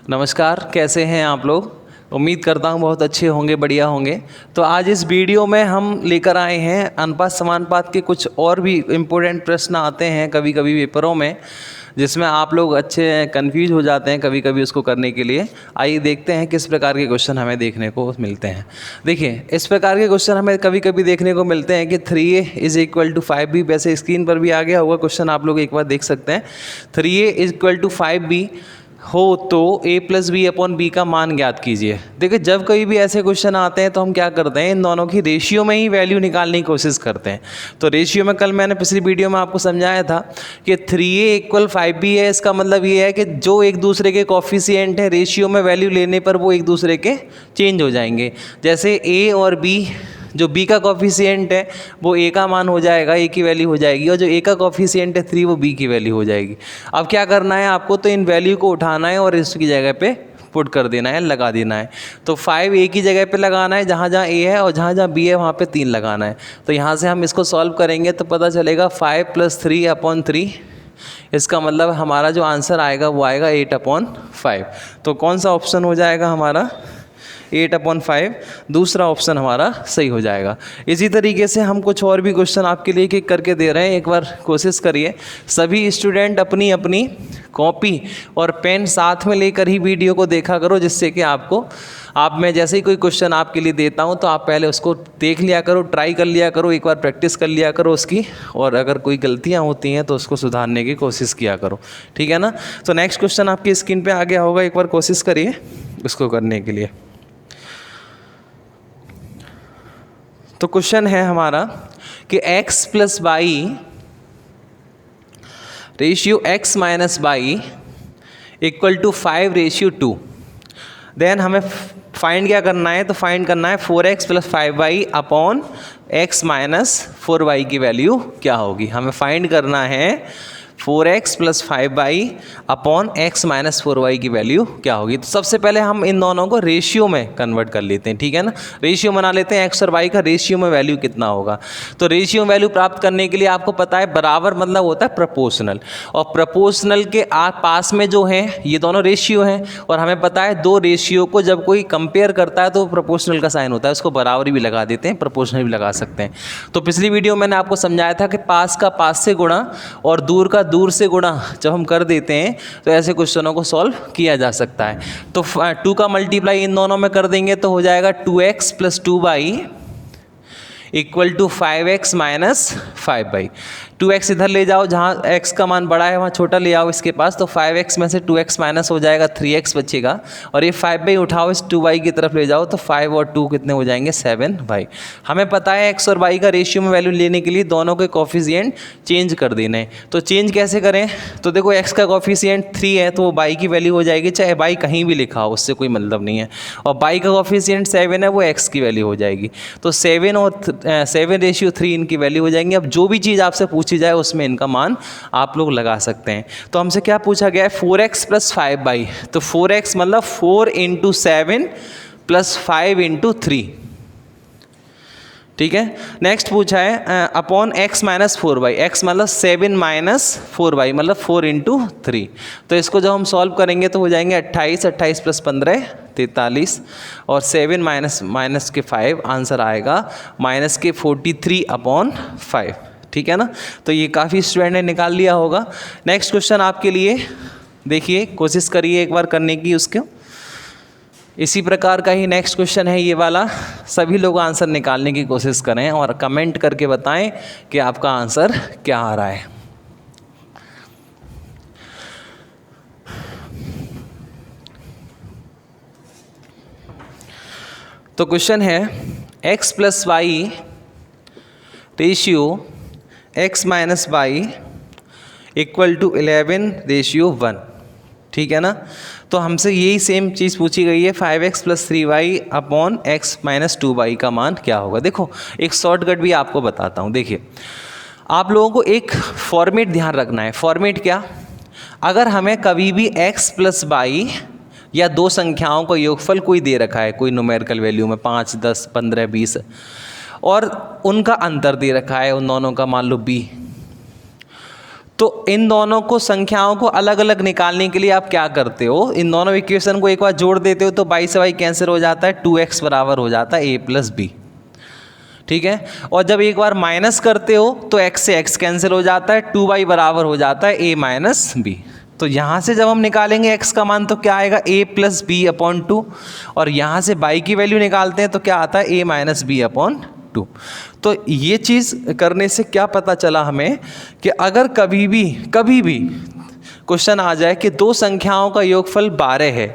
नमस्कार, कैसे हैं आप लोग। उम्मीद करता हूँ बहुत अच्छे होंगे, बढ़िया होंगे। तो आज इस वीडियो में हम लेकर आए हैं अनुपात समानुपात के कुछ और भी इम्पोर्टेंट प्रश्न आते हैं कभी कभी पेपरों में, जिसमें आप लोग अच्छे कंफ्यूज हो जाते हैं कभी कभी उसको करने के लिए। आइए देखते हैं किस प्रकार के क्वेश्चन हमें देखने को मिलते हैं। देखिए, इस प्रकार के क्वेश्चन हमें कभी कभी देखने को मिलते हैं कि 3a = 5b। वैसे स्क्रीन पर भी आ गया होगा क्वेश्चन, आप लोग एक बार देख सकते हैं। 3a = 5b हो तो a + b/b का मान ज्ञात कीजिए। देखिए, जब कभी भी ऐसे क्वेश्चन आते हैं तो हम क्या करते हैं, इन दोनों की रेशियो में ही वैल्यू निकालने की कोशिश करते हैं। तो रेशियो में कल मैंने पिछली वीडियो में आपको समझाया था कि 3a = 5b है। इसका मतलब ये है कि जो एक दूसरे के कॉफिशिएंट है, रेशियो में वैल्यू लेने पर वो एक दूसरे के चेंज हो जाएंगे। जैसे a और b, जो b का कॉफिशिएंट है वो a का मान हो जाएगा, a की वैल्यू हो जाएगी, और जो a का कॉफिशिएंट है 3, वो b की वैल्यू हो जाएगी। अब क्या करना है आपको, तो इन वैल्यू को उठाना है और इसकी जगह पे पुट कर देना है, लगा देना है। तो 5 a की जगह पे लगाना है जहाँ जहाँ a है, और जहाँ जहाँ b है वहाँ पे 3 लगाना है। तो यहाँ से हम इसको सॉल्व करेंगे तो पता चलेगा 5 + 3/3। इसका मतलब हमारा जो आंसर आएगा वो आएगा 8/5। तो कौन सा ऑप्शन हो जाएगा हमारा, 8/5 दूसरा ऑप्शन हमारा सही हो जाएगा। इसी तरीके से हम कुछ और भी क्वेश्चन आपके लिए एक करके दे रहे हैं, एक बार कोशिश करिए। सभी स्टूडेंट अपनी अपनी कॉपी और पेन साथ में लेकर ही वीडियो को देखा करो, जिससे कि मैं जैसे ही कोई क्वेश्चन आपके लिए देता हूं तो आप पहले उसको देख लिया करो, ट्राई कर लिया करो, एक बार प्रैक्टिस कर लिया करो उसकी, और अगर कोई गलतियां होती हैं तो उसको सुधारने की कोशिश किया करो, ठीक है ना। तो नेक्स्ट क्वेश्चन आपकी स्क्रीन पे आ गया होगा, एक बार कोशिश करिए उसको करने के लिए। तो क्वेश्चन है हमारा कि x + y ratio x - y = 5:2। Then हमें फाइंड क्या करना है, तो फाइंड करना है 4x + 5y upon x - 4y की वैल्यू क्या होगी। हमें फाइंड करना है 4x + 5y upon x - 4y की वैल्यू क्या होगी। तो सबसे पहले हम इन दोनों को रेशियो में कन्वर्ट कर लेते हैं, ठीक है ना। रेशियो बना लेते हैं, x और y का रेशियो में वैल्यू कितना होगा। तो रेशियो वैल्यू प्राप्त करने के लिए आपको पता है बराबर मतलब होता है प्रोपोर्शनल, और प्रोपोर्शनल के पास में जो है ये दोनों रेशियो हैं, और हमें पता है दो रेशियो को जब कोई कंपेयर करता है तो प्रोपोर्शनल का साइन होता है, उसको बराबरी भी लगा देते हैं, प्रोपोर्शनल भी लगा सकते हैं। तो पिछली वीडियो मैंने आपको समझाया था कि पास का पास से गुणा और दूर का दूर से गुणा जब हम कर देते हैं तो ऐसे क्वेश्चनों को सॉल्व किया जा सकता है। तो 2 का मल्टीप्लाई इन दोनों में कर देंगे तो हो जाएगा 2x + 2y = 5x - 5y। 2x इधर ले जाओ, जहाँ x का मान बड़ा है वहाँ छोटा ले आओ इसके पास, तो 5x में से 2x माइनस हो जाएगा, 3x बचेगा, और ये 5y उठाओ इस 2y की तरफ ले जाओ तो 5 और 2 कितने हो जाएंगे, 7y। हमें पता है x और y का रेशियो में वैल्यू लेने के लिए दोनों के कॉफिशिएंट चेंज कर देने। तो चेंज कैसे करें, तो देखो x का कॉफिशिएंट 3 है तो y की वैल्यू हो जाएगी, चाहे y कहीं भी लिखा हो उससे कोई मतलब नहीं है, और y का कॉफिशिएंट 7 है वो x की वैल्यू हो जाएगी। तो 7 और 7:3 इनकी वैल्यू हो जाएंगी। अब जो भी चीज़ आपसे पूछी जाए उसमें इनका मान आप लोग लगा सकते हैं। तो हमसे क्या पूछा गया है, 4x + 5y। तो 4x मतलब 4 × 7 + 5 × 3, ठीक है। नेक्स्ट पूछा है अपॉन x - 4y। x मतलब 7 - 4y मतलब 4 × 3। तो इसको जब हम सॉल्व करेंगे तो हो जाएंगे 28, 28 + 15 43, और 7 माइनस के 5 आंसर आएगा -43/5, ठीक है ना। तो ये काफ़ी स्टूडेंट ने निकाल लिया होगा। नेक्स्ट क्वेश्चन आपके लिए देखिए, कोशिश करिए एक बार करने की उसको। इसी प्रकार का ही नेक्स्ट क्वेश्चन है ये वाला। सभी लोग आंसर निकालने की कोशिश करें और कमेंट करके बताएं कि आपका आंसर क्या आ रहा है। तो क्वेश्चन है x + y ratio x - y = 11:1, ठीक है ना। तो हमसे यही सेम चीज़ पूछी गई है, 5x + 3y upon x - 2y का मान क्या होगा। देखो, एक शॉर्टकट भी आपको बताता हूँ। देखिए, आप लोगों को एक फॉर्मेट ध्यान रखना है। फॉर्मेट क्या, अगर हमें कभी भी x + y या दो संख्याओं का योगफल कोई दे रखा है, कोई न्यूमेरिकल वैल्यू में 5, 10, 15, 20, और उनका अंतर दे रखा है उन दोनों का, मान लो b, तो इन दोनों को संख्याओं को अलग अलग निकालने के लिए आप क्या करते हो, इन दोनों इक्वेशन को एक बार जोड़ देते हो तो बाई से बाई कैंसिल हो जाता है, 2x बराबर हो जाता है a प्लस बी। ठीक है, और जब एक बार माइनस करते हो तो x से x कैंसिल हो जाता है, 2y बराबर हो जाता है a माइनस बी। तो यहाँ से जब हम निकालेंगे x का मान तो क्या आएगा, a प्लस बी अपॉन 2, और यहाँ से y की वैल्यू निकालते हैं तो क्या आता है, a माइनस बी अपॉन 2। तो ये चीज़ करने से क्या पता चला हमें कि अगर कभी भी क्वेश्चन आ जाए कि दो संख्याओं का योगफल 12 है,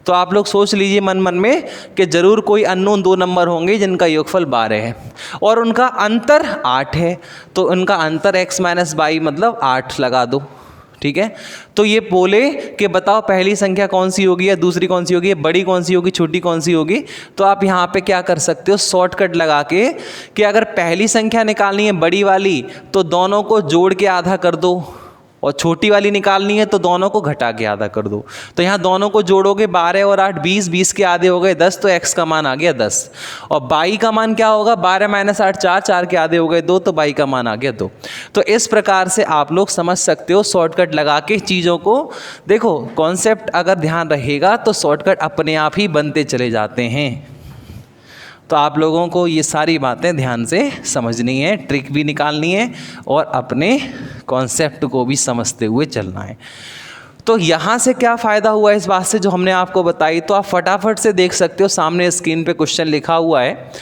तो आप लोग सोच लीजिए मन में कि ज़रूर कोई अननोन दो नंबर होंगे जिनका योगफल 12 है और उनका अंतर 8 है, तो उनका अंतर x माइनस बाई मतलब 8 लगा दो। ठीक है, तो ये बोले कि बताओ पहली संख्या कौन सी होगी या दूसरी कौन सी होगी, बड़ी कौन सी होगी, छोटी कौन सी होगी, तो आप यहाँ पे क्या कर सकते हो, शॉर्टकट लगा के कि अगर पहली संख्या निकालनी है बड़ी वाली तो दोनों को जोड़ के आधा कर दो, और छोटी वाली निकालनी है तो दोनों को घटा के आधा कर दो। तो यहाँ दोनों को जोड़ोगे 12 और 8 20, 20 के आधे हो गए 10, तो x का मान आ गया 10। और बाई का मान क्या होगा, 12 माइनस 8 4, 4 के आधे हो गए 2, तो बाई का मान आ गया 2। तो इस प्रकार से आप लोग समझ सकते हो शॉर्टकट लगा के चीज़ों को। देखो कॉन्सेप्ट अगर ध्यान रहेगा तो शॉर्टकट अपने आप ही बनते चले जाते हैं। तो आप लोगों को ये सारी बातें ध्यान से समझनी है, ट्रिक भी निकालनी है और अपने कॉन्सेप्ट को भी समझते हुए चलना है। तो यहाँ से क्या फ़ायदा हुआ इस बात से जो हमने आपको बताई, तो आप फटाफट से देख सकते हो, सामने स्क्रीन पे क्वेश्चन लिखा हुआ है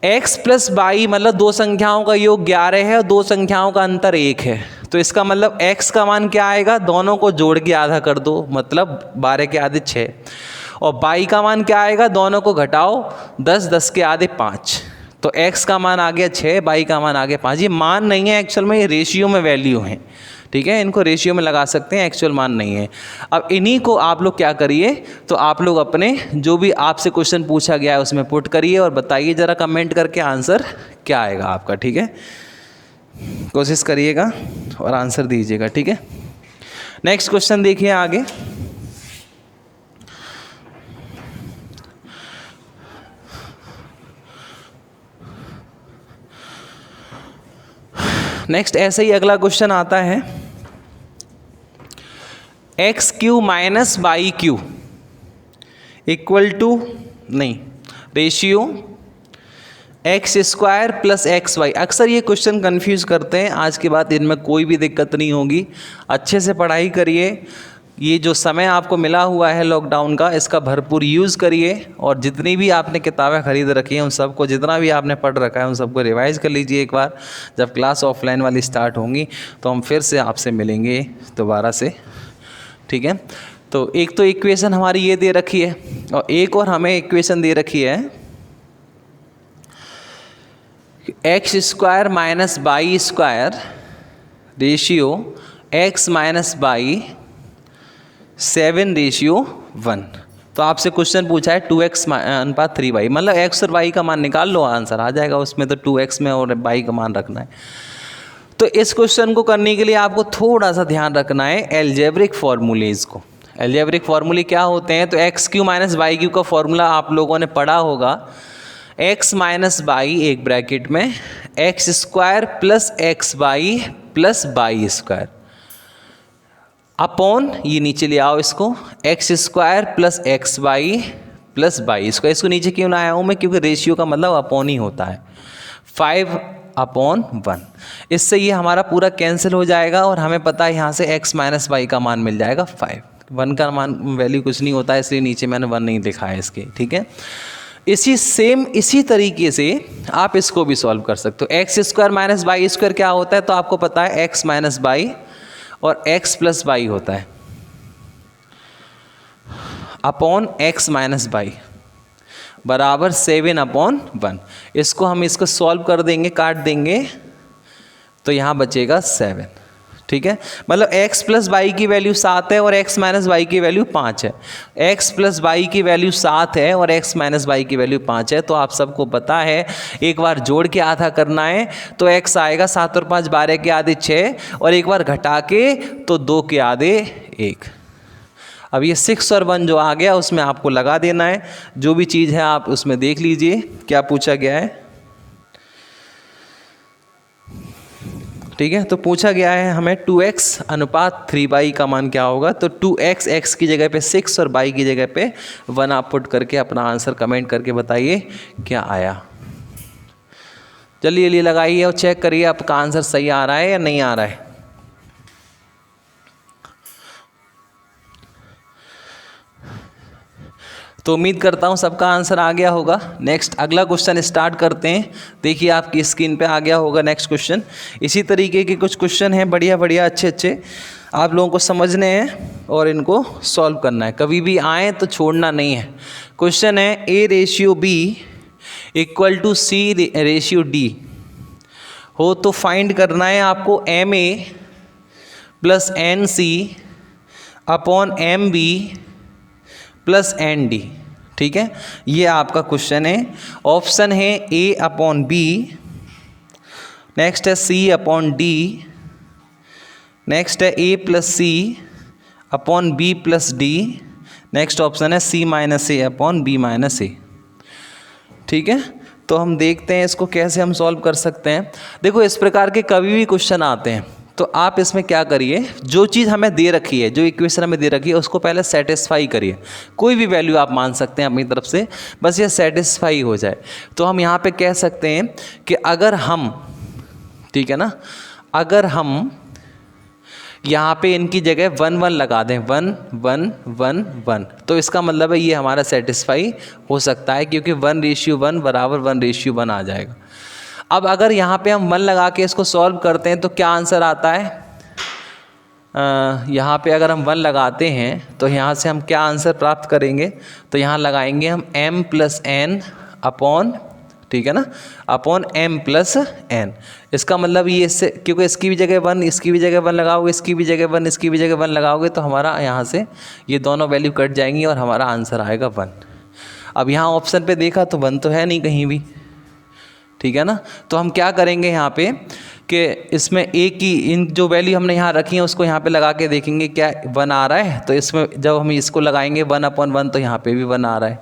x प्लस बाई मतलब दो संख्याओं का योग 11 है और दो संख्याओं का अंतर 1 है। तो इसका मतलब x का मान क्या आएगा, दोनों को जोड़ के आधा कर दो, मतलब 12 के आधे 6, और बाई का मान क्या आएगा, दोनों को घटाओ 10, 10 के आधे 5, तो x का मान आ गया 6, बाई का मान आ गया 5। ये मान नहीं है एक्चुअल में, ये रेशियो में वैल्यू है। ठीक है, इनको रेशियो में लगा सकते हैं, एक्चुअल मान नहीं है। अब इन्हीं को आप लोग क्या करिए, तो आप लोग अपने जो भी आपसे क्वेश्चन पूछा गया है उसमें पुट करिए और बताइए ज़रा कमेंट करके आंसर क्या आएगा आपका। ठीक है, कोशिश करिएगा और आंसर दीजिएगा। ठीक है, नेक्स्ट क्वेश्चन देखिए आगे। नेक्स्ट ऐसे ही अगला क्वेश्चन आता है, X Q minus Y Q equal to नहीं ratio X square plus X Y. अक्सर ये क्वेश्चन कंफ्यूज करते हैं, आज के बाद इनमें कोई भी दिक्कत नहीं होगी। अच्छे से पढ़ाई करिए, ये जो समय आपको मिला हुआ है लॉकडाउन का, इसका भरपूर यूज़ करिए, और जितनी भी आपने किताबें खरीद रखी हैं उन सबको, जितना भी आपने पढ़ रखा है उन सबको रिवाइज़ कर लीजिए एक बार। जब क्लास ऑफलाइन वाली स्टार्ट होंगी तो हम फिर से आपसे मिलेंगे दोबारा से। ठीक है, तो एक तो इक्वेशन हमारी ये दे रखी है और एक और हमें इक्वेशन दे रखी है x square minus by square ratio x minus by 7:1। तो आपसे क्वेश्चन पूछा है 2x अनुपात 3y, मतलब x और y का मान निकाल लो, आंसर आ जाएगा उसमें। तो 2x में और y का मान रखना है। तो इस क्वेश्चन को करने के लिए आपको थोड़ा सा ध्यान रखना है एल्जेब्रिक फार्मूलेज को। एल्जेब्रिक फार्मूले क्या होते हैं, तो x Q minus Y Q का फॉर्मूला आप लोगों ने पढ़ा होगा, x माइनस बाई एक ब्रैकेट में x square plus x by plus by square upon, ये नीचे ले आओ इसको, x square plus x by plus by square. इसको नीचे क्यों लाया हूँ मैं, क्योंकि रेशियो का मतलब अपॉन ही होता है, 5/1। इससे ये हमारा पूरा कैंसिल हो जाएगा और हमें पता है यहाँ से x माइनस बाई का मान मिल जाएगा 5। 1 का मान वैल्यू कुछ नहीं होता है, इसलिए नीचे मैंने 1 नहीं लिखा है इसके। ठीक है, इसी तरीके से आप इसको भी सॉल्व कर सकते हो। X square minus by square क्या होता है, तो आपको पता है x माइनस बाई और x प्लस बाई होता है अपॉन x माइनस बाई बराबर 7/1। इसको हम इसको सॉल्व कर देंगे, काट देंगे, तो यहाँ बचेगा 7। ठीक है, मतलब x प्लस बाई की वैल्यू 7 है और x माइनस बाई की वैल्यू 5 है। x प्लस बाई की वैल्यू 7 है और x माइनस बाई की वैल्यू 5 है, तो आप सबको पता है एक बार जोड़ के आधा करना है तो x आएगा 7 और 5 12 के आधे 6, और एक बार घटा के तो 2 के आधे 1। अब ये 6 और 1 जो आ गया उसमें आपको लगा देना है, जो भी चीज़ है आप उसमें देख लीजिए क्या पूछा गया है। ठीक है। तो पूछा गया है हमें 2x अनुपात 3y का मान क्या होगा। तो 2x x की जगह पे 6 और y की जगह पे 1 आप पुट करके अपना आंसर कमेंट करके बताइए क्या आया। जल्दी जल्दी लगाइए और चेक करिए आपका आंसर सही आ रहा है या नहीं आ रहा है। तो उम्मीद करता हूँ सबका आंसर आ गया होगा। नेक्स्ट अगला क्वेश्चन स्टार्ट करते हैं। देखिए आपकी स्क्रीन पे आ गया होगा नेक्स्ट क्वेश्चन। इसी तरीके के कुछ क्वेश्चन हैं बढ़िया बढ़िया अच्छे अच्छे, आप लोगों को समझने हैं और इनको सॉल्व करना है। कभी भी आए तो छोड़ना नहीं है। क्वेश्चन है A/B = C/D हो तो फाइंड करना है आपको MA + NC / MB + ND। ठीक है, ये आपका क्वेश्चन है। ऑप्शन है A/B, नेक्स्ट है C/D, नेक्स्ट है A + C / B + D, next option है C - A / B - A। ठीक है, तो हम देखते हैं इसको कैसे हम सॉल्व कर सकते हैं। देखो इस प्रकार के कभी भी क्वेश्चन आते हैं तो आप इसमें क्या करिए, जो चीज़ हमें दे रखी है, जो इक्वेशन हमें दे रखी है उसको पहले सेटिस्फाई करिए। कोई भी वैल्यू आप मान सकते हैं अपनी तरफ से, बस ये सेटिस्फाई हो जाए। तो हम यहाँ पे कह सकते हैं कि अगर हम, ठीक है ना, अगर हम यहाँ पे इनकी जगह 1 1 लगा दें, 1 1 1 1, तो इसका मतलब है ये हमारा सेटिस्फाई हो सकता है, क्योंकि 1:1 बराबर 1:1 आ जाएगा। अब अगर यहाँ पे हम 1 लगा के इसको सॉल्व करते हैं तो क्या आंसर आता है। यहाँ पे अगर हम 1 लगाते हैं तो यहाँ से हम क्या आंसर प्राप्त करेंगे। तो यहाँ लगाएंगे हम m + n अपॉन, ठीक है ना, अपॉन m + n। इसका मतलब ये इससे, क्योंकि इसकी भी जगह 1, इसकी भी जगह 1 लगाओगे, इसकी भी जगह 1, इसकी भी जगह 1 लगाओगे तो हमारा यहाँ से ये दोनों वैल्यू कट जाएंगी और हमारा आंसर आएगा 1। अब यहाँ ऑप्शन पे देखा तो 1 तो है नहीं कहीं भी, ठीक है ना। तो हम क्या करेंगे यहाँ पे कि इसमें a की इन जो वैल्यू हमने यहाँ रखी है उसको यहाँ पे लगा के देखेंगे क्या 1 आ रहा है। तो इसमें जब हम इसको लगाएंगे 1/1 तो यहाँ पे भी 1 आ रहा है,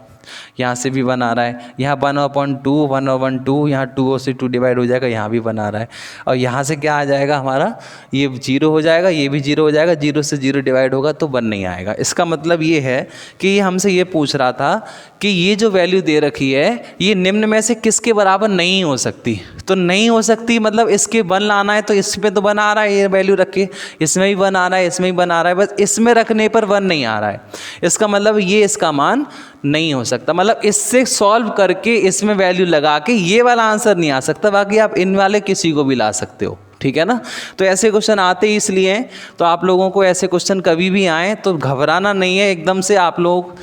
यहाँ से भी 1 आ रहा है, यहाँ 1/2 1/2, यहाँ 2 से 2 डिवाइड हो जाएगा, यहाँ भी 1 आ रहा है। और यहाँ से क्या आ जाएगा हमारा, ये 0 हो जाएगा, ये भी 0 हो जाएगा, 0 से 0 डिवाइड होगा तो 1 नहीं आएगा। इसका मतलब ये है कि ये हमसे ये पूछ रहा था कि ये जो वैल्यू दे रखी है ये निम्न में से किसके बराबर नहीं हो सकती। तो नहीं हो सकती मतलब इसके 1 लाना है, तो इसमें तो 1 आ रहा है, ये वैल्यू रख के इसमें भी 1 आ रहा है, इसमें भी 1 आ रहा है, बस इसमें रखने पर 1 नहीं आ रहा है। इसका मतलब ये इसका मान नहीं हो सकता। मतलब इससे सॉल्व करके इसमें वैल्यू लगा के ये वाला आंसर नहीं आ सकता, बाकी आप इन वाले किसी को भी ला सकते हो, ठीक है ना। तो ऐसे क्वेश्चन आते ही इसलिए हैं। तो आप लोगों को ऐसे क्वेश्चन कभी भी आए तो घबराना नहीं है, एकदम से आप लोग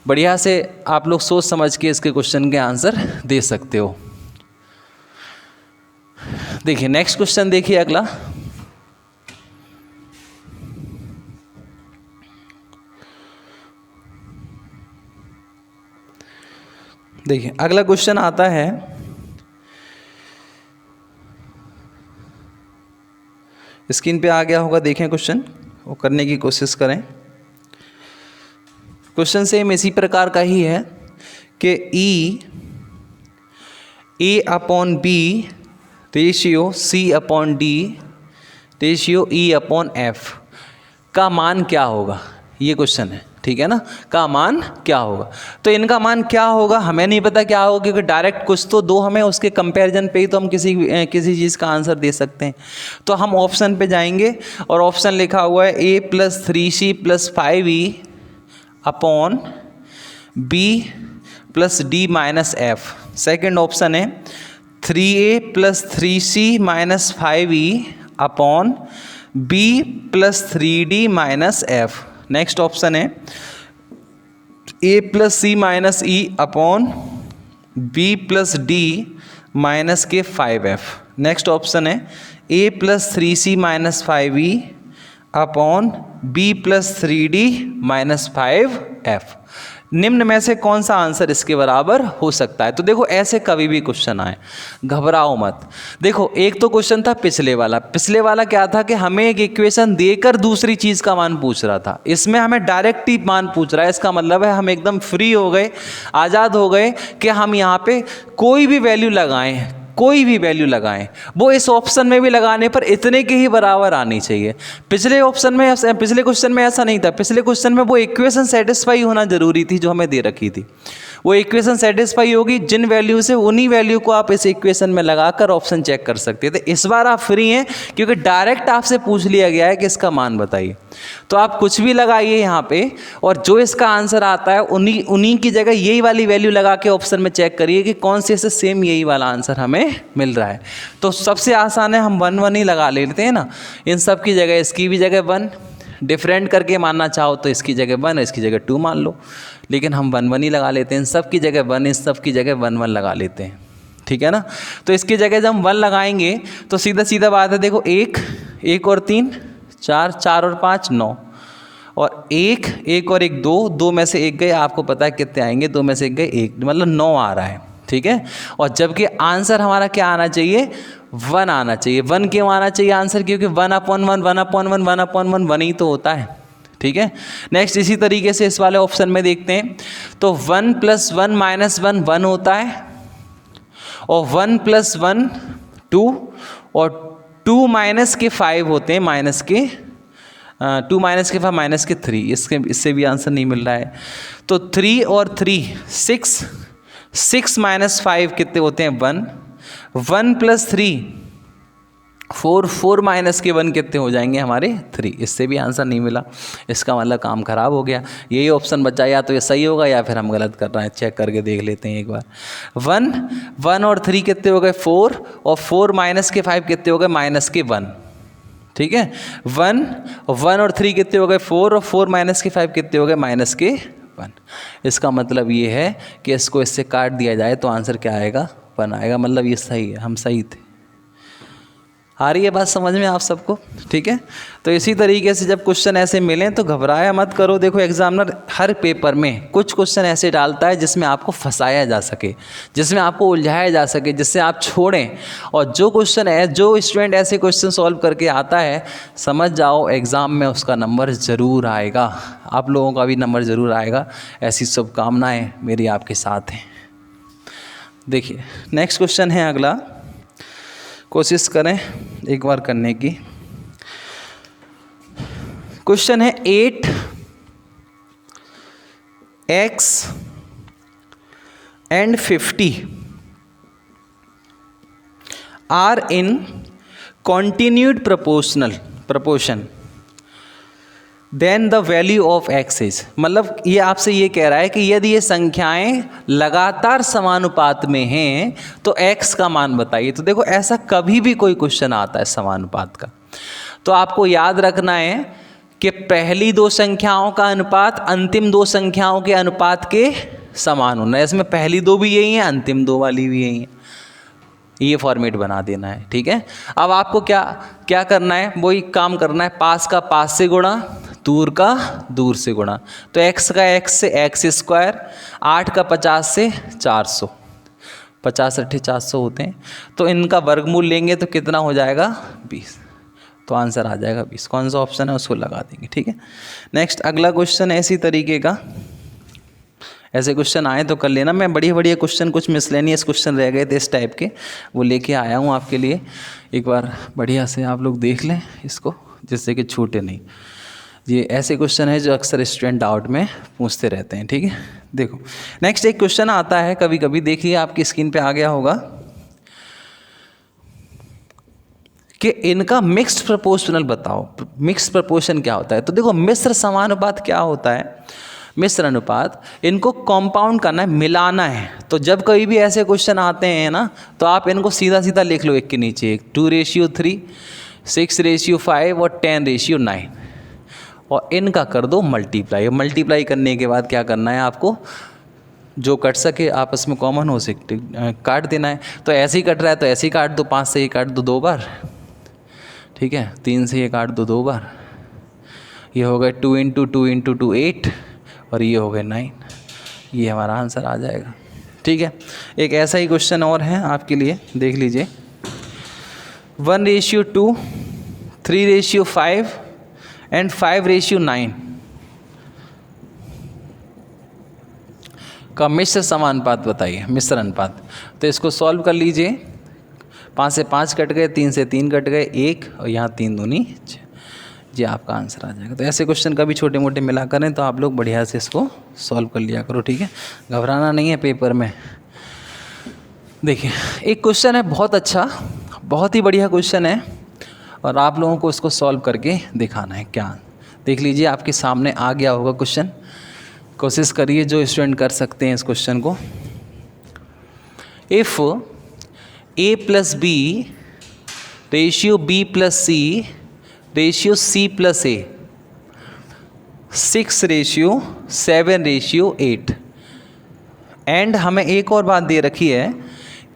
बढ़िया से आप लोग सोच समझ के इसके क्वेश्चन के आंसर दे सकते हो। देखिए नेक्स्ट क्वेश्चन देखिए अगला। देखिए अगला क्वेश्चन आता है, स्क्रीन पे आ गया होगा, देखें क्वेश्चन, वो करने की कोशिश करें। क्वेश्चन सेम इसी प्रकार का ही है कि A/B ratio C/D ratio E/F का मान क्या होगा, ये क्वेश्चन है, ठीक है ना। का मान क्या होगा, तो इनका मान क्या होगा हमें नहीं पता क्या होगा, क्योंकि डायरेक्ट कुछ तो दो हमें, उसके कंपैरिजन पे ही तो हम किसी चीज़ का आंसर दे सकते हैं। तो हम ऑप्शन पे जाएंगे और ऑप्शन लिखा हुआ है A + 3C + 5E upon B + D - F। Second option है 3A + 3C - 5E upon B + 3D - F। Next option है A + C - E upon B + D - के 5F। नेक्स्ट ऑप्शन है A + 3C - 5E upon B + 3D - 5F। निम्न में से कौन सा answer इसके बराबर हो सकता है। तो देखो ऐसे कभी भी क्वेश्चन आए घबराओ मत। देखो एक तो क्वेश्चन था पिछले वाला क्या था कि हमें एक इक्वेशन देकर दूसरी चीज़ का मान पूछ रहा था। इसमें हमें डायरेक्ट ही मान पूछ रहा है, इसका मतलब है हम एकदम फ्री हो गए, आज़ाद हो गए कि हम यहाँ पे कोई भी वैल्यू लगाएं, कोई भी वैल्यू लगाएं, वो इस ऑप्शन में भी लगाने पर इतने के ही बराबर आनी चाहिए। पिछले क्वेश्चन में ऐसा नहीं था। पिछले क्वेश्चन में वो इक्वेशन सेटिस्फाई होना जरूरी थी जो हमें दे रखी थी। वो इक्वेशन सेटिस्फाई होगी जिन वैल्यू से, उन्हीं वैल्यू को आप इस इक्वेशन में लगाकर ऑप्शन चेक कर सकते थे। इस बार आप फ्री हैं क्योंकि डायरेक्ट आपसे पूछ लिया गया है कि इसका मान बताइए। तो आप कुछ भी लगाइए यहाँ पे, और जो इसका आंसर आता है उन्हीं की जगह यही वाली वैल्यू लगा के ऑप्शन में चेक करिए कि कौन से सेम यही वाला आंसर हमें मिल रहा है। तो सबसे आसान है, हम 1 1 ही लगा लेते हैं ना। इन सब की जगह इसकी भी जगह 1, डिफरेंट करके मानना चाहो तो इसकी जगह 1, इसकी जगह 2 मान लो, लेकिन हम 1 1 ही लगा लेते हैं। इन सब की जगह 1, इस सब की जगह 1 1 लगा लेते हैं, ठीक है ना। तो इसकी जगह जब हम 1 लगाएंगे तो सीधा सीधा बात है, देखो 1 और 3 4, 4 और 5 9, और 1 और 1 2, 2 में से 1 गए, आपको पता है कितने आएंगे, 2 में से 1 गए 1, मतलब 9 आ रहा है, ठीक है। और जबकि आंसर हमारा क्या आना चाहिए, 1 आना चाहिए। 1 क्यों आना चाहिए आंसर, क्योंकि 1/1 1/1 1/1 1 ही तो होता है, ठीक है। नेक्स्ट इसी तरीके से इस वाले ऑप्शन में देखते हैं, तो 1 + 1 - 1 1 होता है, और 1 + 1 2, और 2 - 5 होते हैं, -2 - 5 -3, इससे भी आंसर नहीं मिल रहा है। तो 3 और 3 6, 6 - 5 कितने होते हैं 1, 1 + 3 4, 4 - 1 कितने हो जाएंगे हमारे 3, इससे भी आंसर नहीं मिला। इसका मतलब काम खराब हो गया। यही ऑप्शन बचा, या तो ये सही होगा या फिर हम गलत कर रहे हैं, चेक करके देख लेते हैं एक बार। 1 और 3 कितने हो गए 4, और 4 - 5 कितने हो गए -1, ठीक है। 1 और 3 कितने हो गए 4, और 4 - 5 कितने हो गए -1। इसका मतलब ये है कि इसको इससे काट दिया जाए तो आंसर क्या आएगा 1 आएगा, मतलब ये सही है, हम सही थे। आ रही है बात समझ में आप सबको, ठीक है। तो इसी तरीके से जब क्वेश्चन ऐसे मिलें तो घबराया मत करो। देखो एग्जामिनर हर पेपर में कुछ क्वेश्चन ऐसे डालता है जिसमें आपको फंसाया जा सके, जिसमें आपको उलझाया जा सके, जिससे आप छोड़ें। और जो क्वेश्चन है, जो स्टूडेंट ऐसे क्वेश्चन सॉल्व करके आता है, समझ जाओ एग्ज़ाम में उसका नंबर ज़रूर आएगा, आप लोगों का भी नंबर ज़रूर आएगा। ऐसी शुभकामनाएँ मेरी आपके साथ हैं। देखिए नेक्स्ट क्वेश्चन है अगला, कोशिश करें एक बार करने की। क्वेश्चन है 8x and 50 are in continued proportion then the value of x is. मतलब ये आपसे ये कह रहा है कि यदि ये संख्याएं लगातार समानुपात में हैं तो x का मान बताइए। तो देखो ऐसा कभी भी कोई क्वेश्चन आता है समानुपात का, तो आपको याद रखना है कि पहली 2 संख्याओं का अनुपात अंतिम 2 संख्याओं के अनुपात के समान होना है। इसमें पहली 2 भी यही है, अंतिम 2 वाली भी यही है, ये फॉर्मेट बना देना है, ठीक है। अब आपको क्या करना है, वही काम करना है, पास का पास से गुणा, दूर का दूर से गुणा। तो x का x से x², 8 का 50 से 400, 50 8 400 होते हैं, तो इनका वर्गमूल लेंगे तो कितना हो जाएगा 20, तो आंसर आ जाएगा 20। कौन सा ऑप्शन है उसको लगा देंगे, ठीक है। नेक्स्ट अगला क्वेश्चन है इसी तरीके का, ऐसे क्वेश्चन आए तो कर लेना। मैं बढ़िया क्वेश्चन, कुछ मिसलेनियस क्वेश्चन रह गए थे इस टाइप के, वो लेके आया हूँ आपके लिए। एक बार बढ़िया से आप लोग देख लें इसको, जिससे कि छूटे नहीं। ये ऐसे क्वेश्चन है जो अक्सर स्टूडेंट डाउट में पूछते रहते हैं, ठीक है। देखो नेक्स्ट एक क्वेश्चन आता है कभी कभी, देखिए आपकी स्क्रीन पे आ गया होगा कि इनका मिक्स्ड प्रोपोर्शनल बताओ। मिक्स्ड प्रोपोर्शन क्या होता है, तो देखो मिश्र समानुपात क्या होता है, मिश्र अनुपात, इनको कंपाउंड करना है, मिलाना है। तो जब कभी भी ऐसे क्वेश्चन आते हैं ना, तो आप इनको सीधा सीधा लिख लो, एक के नीचे एक, 2:3, 6:5 और 10:9, और इनका कर दो मल्टीप्लाई। मल्टीप्लाई करने के बाद क्या करना है आपको, जो कट सके आपस में कॉमन हो सकते काट देना है। तो ऐसे ही कट रहा है तो ऐसे ही काट दो, 5 से ये काट दो 2 बार, ठीक है, 3 से ये काट दो 2 बार, ये हो गए 2 × 2 × 2 8, और ये हो गए 9। ये हमारा आंसर आ जाएगा, ठीक है। एक ऐसा ही क्वेश्चन और है आपके लिए, देख लीजिए। 1:2, 3:5 एंड 5:9 का मिश्र समानुपात बताइए, मिश्र अनुपात। तो इसको सॉल्व कर लीजिए, 5 से 5 कट गए, 3 से 3 कट गए 1, और यहाँ 3 दूनी 6 जी, आपका आंसर आ जाएगा। तो ऐसे क्वेश्चन कभी छोटे मोटे मिला करें तो आप लोग बढ़िया से इसको सॉल्व कर लिया करो, ठीक है, घबराना नहीं है पेपर में। देखिए एक क्वेश्चन है बहुत अच्छा, बहुत ही बढ़िया क्वेश्चन है, और आप लोगों को इसको सॉल्व करके दिखाना है। क्या देख लीजिए, आपके सामने आ गया होगा क्वेश्चन, कोशिश करिए जो स्टूडेंट कर सकते हैं इस क्वेश्चन को। If a plus b ratio b plus c ratio c plus a 6:7:8, and हमें एक और बात दे रखी है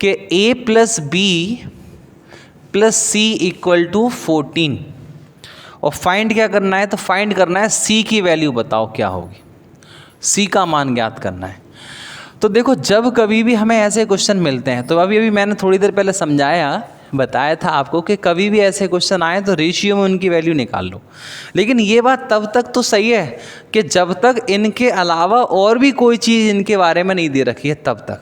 कि a plus b plus c equal to 14, और फाइंड क्या करना है, तो फाइंड करना है c की वैल्यू, बताओ क्या होगी, c का मान ज्ञात करना है। तो देखो जब कभी भी हमें ऐसे क्वेश्चन मिलते हैं, तो अभी मैंने थोड़ी देर पहले बताया था आपको कि कभी भी ऐसे क्वेश्चन आए तो रेशियो में उनकी वैल्यू निकाल लो। लेकिन ये बात तब तक तो सही है कि जब तक इनके अलावा और भी कोई चीज़ इनके बारे में नहीं दे रखी है तब तक।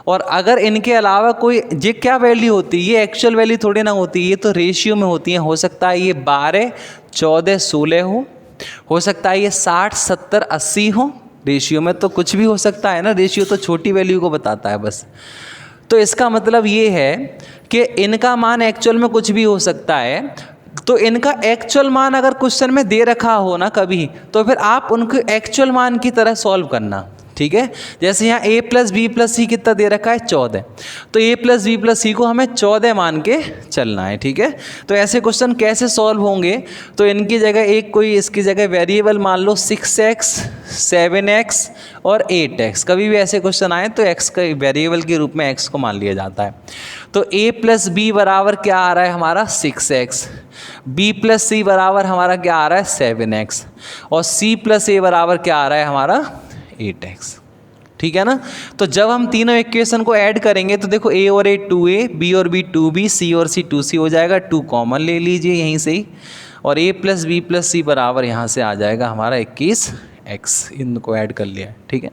और अगर इनके अलावा कोई ये क्या वैल्यू होती है, ये एक्चुअल वैल्यू थोड़ी ना होती है, ये तो रेशियो में होती है। हो सकता है ये 12, 14, 16 हो सकता है ये 60, 70, 80 हो। रेशियो में तो कुछ भी हो सकता है ना, रेशियो तो छोटी वैल्यू को बताता है बस। तो इसका मतलब ये है कि इनका मान एक्चुअल में कुछ भी हो सकता है। तो इनका एक्चुअल मान अगर क्वेश्चन में दे रखा हो ना कभी, तो फिर आप उनको एक्चुअल मान की तरह सॉल्व करना, ठीक है। जैसे यहाँ a प्लस बी प्लस सी कितना दे रखा है, 14, तो a प्लस बी प्लस सी को हमें 14 मान के चलना है, ठीक है। तो ऐसे क्वेश्चन कैसे सॉल्व होंगे, तो इनकी जगह एक कोई इसकी जगह वेरिएबल मान लो 6x, 7x और 8x। कभी भी ऐसे क्वेश्चन आए तो x का वेरिएबल के रूप में x को मान लिया जाता है। तो a प्लस बी बराबर क्या आ रहा है हमारा 6x, b प्लस सी बराबर हमारा क्या आ रहा है 7x, और c प्लस a बराबर क्या आ रहा है हमारा 8x, ठीक है ना। तो जब हम तीनों इक्वेशन को ऐड करेंगे तो देखो a और a 2a, b और b 2b, c और c 2c हो जाएगा। 2 कॉमन ले लीजिए यहीं से ही, और a प्लस बी प्लस सी बराबर यहाँ से आ जाएगा हमारा 21x। इनको ऐड कर लिया, ठीक है।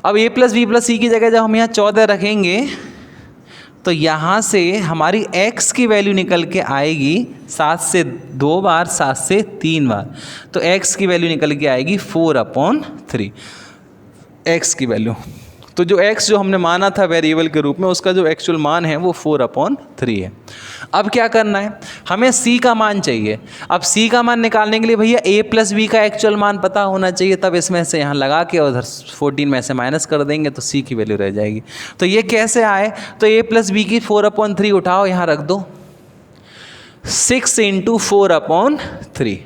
अब a प्लस बी प्लस सी की जगह जब हम यहाँ 14 रखेंगे तो यहाँ से हमारी x की वैल्यू निकल के आएगी 7 से 2 बार, 7 से 3 बार, तो x की वैल्यू निकल के आएगी 4/3 x की वैल्यू। तो जो x जो हमने माना था वेरिएबल के रूप में, उसका जो एक्चुअल मान है वो 4/3 है। अब क्या करना है, हमें c का मान चाहिए। अब c का मान निकालने के लिए भैया a प्लस बी का एक्चुअल मान पता होना चाहिए, तब इसमें से यहाँ लगा के उधर 14 में से माइनस कर देंगे तो c की वैल्यू रह जाएगी। तो ये कैसे आए, तो a प्लस बी की 4/3 उठाओ, यहाँ रख दो, 6 × 4/3,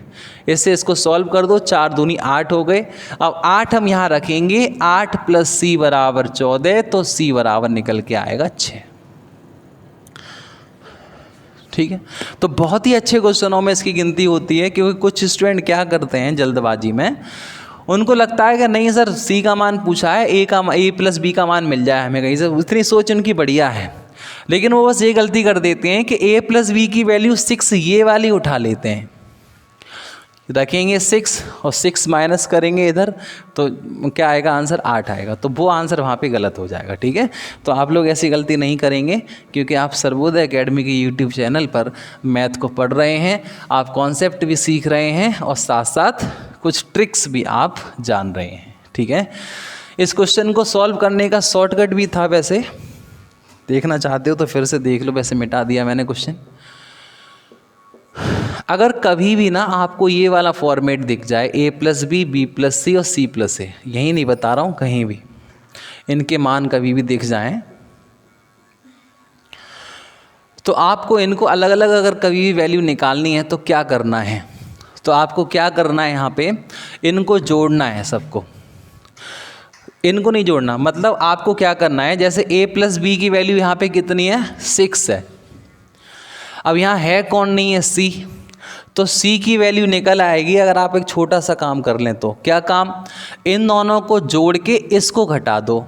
इससे इसको सॉल्व कर दो, 4 दूनी 8 हो गए। अब 8 हम यहाँ रखेंगे, 8 प्लस सी बराबर 14, तो सी बराबर निकल के आएगा 6, ठीक है। तो बहुत ही अच्छे क्वेश्चनों में इसकी गिनती होती है, क्योंकि कुछ स्टूडेंट क्या करते हैं जल्दबाजी में, उनको लगता है कि नहीं सर सी का मान पूछा है, a प्लस बी का मान मिल जाए हमें कहीं से, इतनी सोच उनकी बढ़िया है। लेकिन वो बस ये गलती कर देते हैं कि a प्लस बी की वैल्यू 6 ये वाली उठा लेते हैं, रखेंगे 6 और 6 माइनस करेंगे इधर, तो क्या आएगा आंसर 8 आएगा। तो वो आंसर वहाँ पे गलत हो जाएगा, ठीक है। तो आप लोग ऐसी गलती नहीं करेंगे, क्योंकि आप सर्वोदय एकेडमी के यूट्यूब चैनल पर मैथ को पढ़ रहे हैं, आप कॉन्सेप्ट भी सीख रहे हैं और साथ साथ कुछ ट्रिक्स भी आप जान रहे हैं, ठीक है। इस क्वेश्चन को सॉल्व करने का शॉर्टकट भी था, वैसे देखना चाहते हो तो फिर से देख लो, वैसे मिटा दिया मैंने क्वेश्चन। अगर कभी भी ना आपको ये वाला फॉर्मेट दिख जाए, a plus B, B plus C और c प्लस ए, यही नहीं बता रहा हूँ, कहीं भी इनके मान कभी भी दिख जाएं, तो आपको इनको अलग अलग अगर कभी भी वैल्यू निकालनी है तो क्या करना है, तो आपको क्या करना है, यहाँ पे इनको जोड़ना है सबको। इनको नहीं जोड़ना, मतलब आपको क्या करना है, जैसे a प्लस बी की वैल्यू यहाँ पे कितनी है 6 है। अब यहाँ है कौन नहीं है c, तो c की वैल्यू निकल आएगी अगर आप एक छोटा सा काम कर लें। तो क्या काम, इन दोनों को जोड़ के इसको घटा दो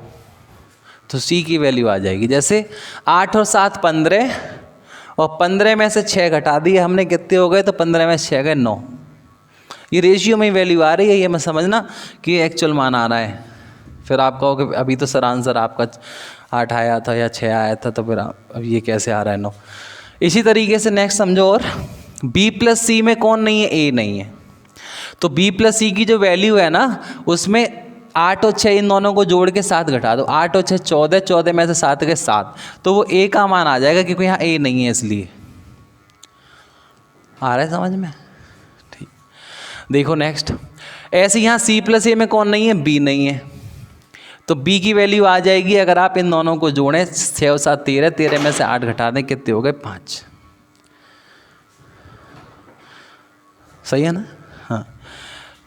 तो c की वैल्यू आ जाएगी। जैसे 8 और 7 15, और 15 में से 6 घटा दिए हमने, कितने हो गए, तो 15 में 6 गए 9। ये रेशियो में वैल्यू आ रही है, ये मैं समझना कि एक्चुअल मान आ रहा है। फिर आप कहोगे अभी तो सर आंसर आपका 8 आया था या 6 आया था, तो फिर अब ये कैसे आ रहा है 9। इसी तरीके से नेक्स्ट समझो, और b प्लस सी में कौन नहीं है, a नहीं है, तो b प्लस सी की जो वैल्यू है ना, उसमें 8 और 6 इन दोनों को जोड़ के 7 घटा दो, 8 और 6 14, 14 में से 7 के 7, तो वो a का मान आ जाएगा, क्योंकि यहाँ a नहीं है इसलिए। आ रहा है समझ में? ठीक, देखो नेक्स्ट, ऐसे यहाँ c प्लस ए में कौन नहीं है, b नहीं है, तो b की वैल्यू आ जाएगी, अगर आप इन दोनों को जोड़ें 6 और 7 13, 13 में से 8 घटा दें, कितने हो गए 5। सही है ना? हाँ,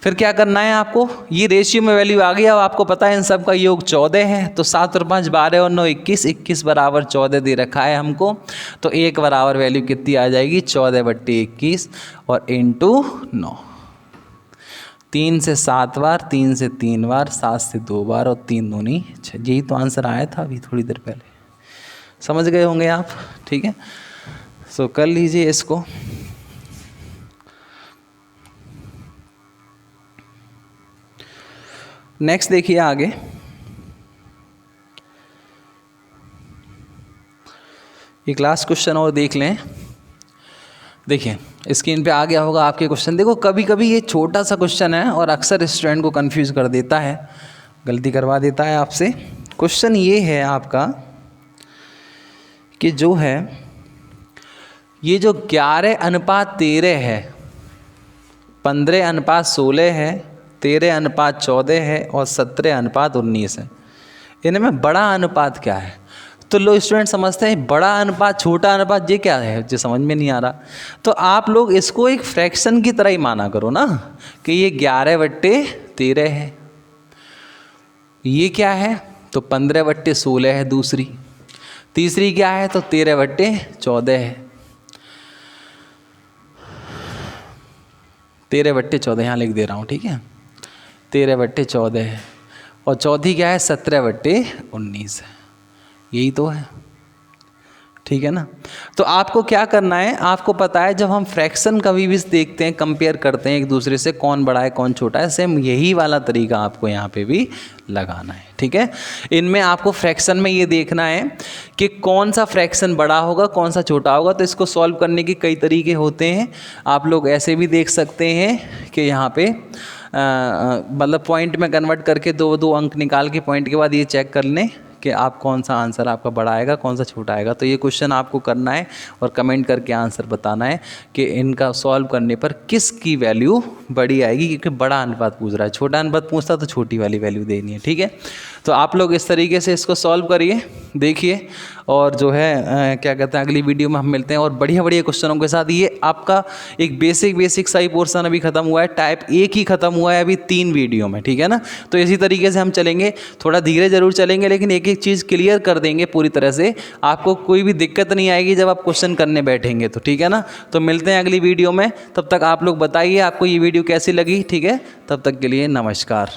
फिर क्या करना है आपको, ये रेशियो में वैल्यू आ गई, अब आपको पता है इन सब का योग 14 है, तो 7 और 5 12 और 9 21, 21 बराबर 14 दे रखा है हमको, तो 1 बराबर वैल्यू कितनी आ जाएगी, 14/21 और इंटू 9। 3 से 7 बार, 3 से 3 बार, 7 से 2 बार और 3 दूनी 6। यही तो आंसर आया था अभी थोड़ी देर पहले, समझ गए होंगे आप? ठीक है, सो कर लीजिए इसको। नेक्स्ट देखिए आगे, एक लास्ट क्वेश्चन और देख लें। देखिए स्क्रीन पे आ गया होगा आपके क्वेश्चन। देखो कभी कभी ये छोटा सा क्वेश्चन है और अक्सर स्टूडेंट को कंफ्यूज कर देता है, गलती करवा देता है आपसे। क्वेश्चन ये है आपका कि जो है ये जो 11:13 है, 15:16 है, 13:14 है और 17:19 है, इनमें बड़ा अनुपात क्या है? तो लोग स्टूडेंट समझते हैं बड़ा अनुपात छोटा अनुपात ये क्या है, जो समझ में नहीं आ रहा। तो आप लोग इसको एक फ्रैक्शन की तरह ही माना करो ना, कि ये 11/13 है, ये क्या है तो 15/16 है दूसरी, तीसरी क्या है तो 13/14 है, 13/14 यहाँ लिख दे रहा हूँ, ठीक है, 13/14 है, और चौथी क्या है 17/19 है, यही तो है, ठीक है ना। तो आपको क्या करना है, आपको पता है जब हम फ्रैक्शन कभी भी देखते हैं, कंपेयर करते हैं एक दूसरे से, कौन बड़ा है कौन छोटा है, सेम यही वाला तरीका आपको यहाँ पे भी लगाना है, ठीक है। इनमें आपको फ्रैक्शन में ये देखना है कि कौन सा फ्रैक्शन बड़ा होगा कौन सा छोटा होगा। तो इसको सॉल्व करने के कई तरीके होते हैं, आप लोग ऐसे भी देख सकते हैं कि यहाँ पे मतलब पॉइंट में कन्वर्ट करके 2-2 अंक निकाल के पॉइंट के बाद ये चेक कर लें कि आप कौन सा आंसर आपका बड़ा आएगा कौन सा छोटा आएगा। तो ये क्वेश्चन आपको करना है और कमेंट करके आंसर बताना है कि इनका सॉल्व करने पर किस की वैल्यू बड़ी आएगी, क्योंकि बड़ा अनुपात पूछ रहा है, छोटा अनुपात पूछता तो छोटी वाली वैल्यू देनी है, ठीक है। तो आप लोग इस तरीके से इसको सॉल्व करिए, देखिए, और जो है क्या कहते हैं अगली वीडियो में हम मिलते हैं और बढ़िया बढ़िया क्वेश्चनों के साथ। ये आपका एक बेसिक सा ही पोर्सन अभी खत्म हुआ है, टाइप 1 ही खत्म हुआ है अभी 3 वीडियो में, ठीक है ना। तो इसी तरीके से हम चलेंगे, थोड़ा धीरे जरूर चलेंगे, लेकिन एक एक चीज़ क्लियर कर देंगे पूरी तरह से, आपको कोई भी दिक्कत नहीं आएगी जब आप क्वेश्चन करने बैठेंगे तो, ठीक है ना। तो मिलते हैं अगली वीडियो में, तब तक आप लोग बताइए आपको ये वीडियो कैसी लगी, ठीक है। तब तक के लिए नमस्कार।